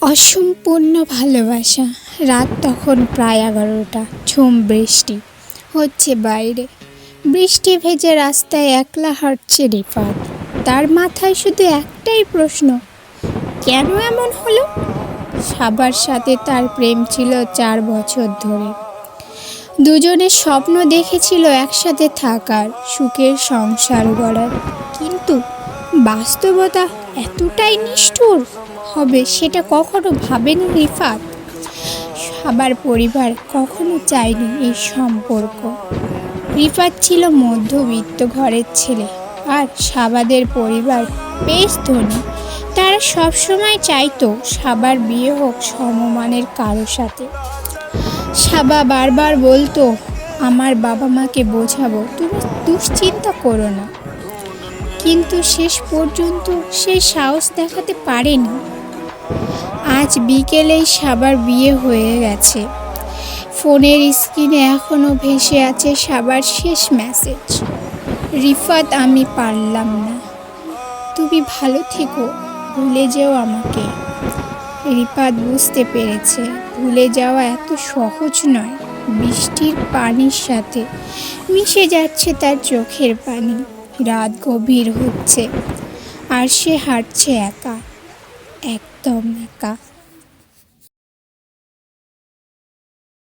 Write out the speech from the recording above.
অসম্পূর্ণ ভালোবাসা। রাত তখন প্রায় 11টা। ঝুম বৃষ্টি হচ্ছে বাইরে। বৃষ্টি ভেজে রাস্তায় একলা হাঁটছে রিফাত। তার মাথায় শুধু একটাই প্রশ্ন, কেন এমন হলো? সাবার সাথে তার প্রেম ছিল 4 বছর ধরে। দুজনের স্বপ্ন দেখেছিল একসাথে থাকার, সুখের সংসার গড়ার। কিন্তু বাস্তবতা এতটাই নিষ্ঠুর হবে সেটা কখনো ভাবেনি রিফাত। সাবার পরিবার কখনো চায়নি এই সম্পর্ক। রিফাত ছিল মধ্যবিত্ত ঘরের ছেলে, আর সাবাদের পরিবার বেশ ধনী। তারা সবসময় চাইতো সাবার বিয়ে হোক সমমানের কারো সাথে। সাবা বারবার বলতো, আমার বাবা মাকে বোঝাবো, তুমি দুশ্চিন্তা করো না। কিন্তু শেষ পর্যন্ত সে সাহস দেখাতে পারেনি। আজ বিকেলেই সাবার বিয়ে হয়ে গেছে। ফোনের স্ক্রিনে এখনো ভেসে আছে সাবার শেষ মেসেজ, রিফাত আমি পারলাম না, তুমি ভালো থেকো, ভুলে যেও আমাকে। রিফাত বুঝতে পেরেছে ভুলে যাওয়া এত সহজ নয়। বৃষ্টির পানির সাথে মিশে যাচ্ছে তার চোখের পানি। রাত গভীর হচ্ছে আর সে হাঁটছে একা, একদম একা।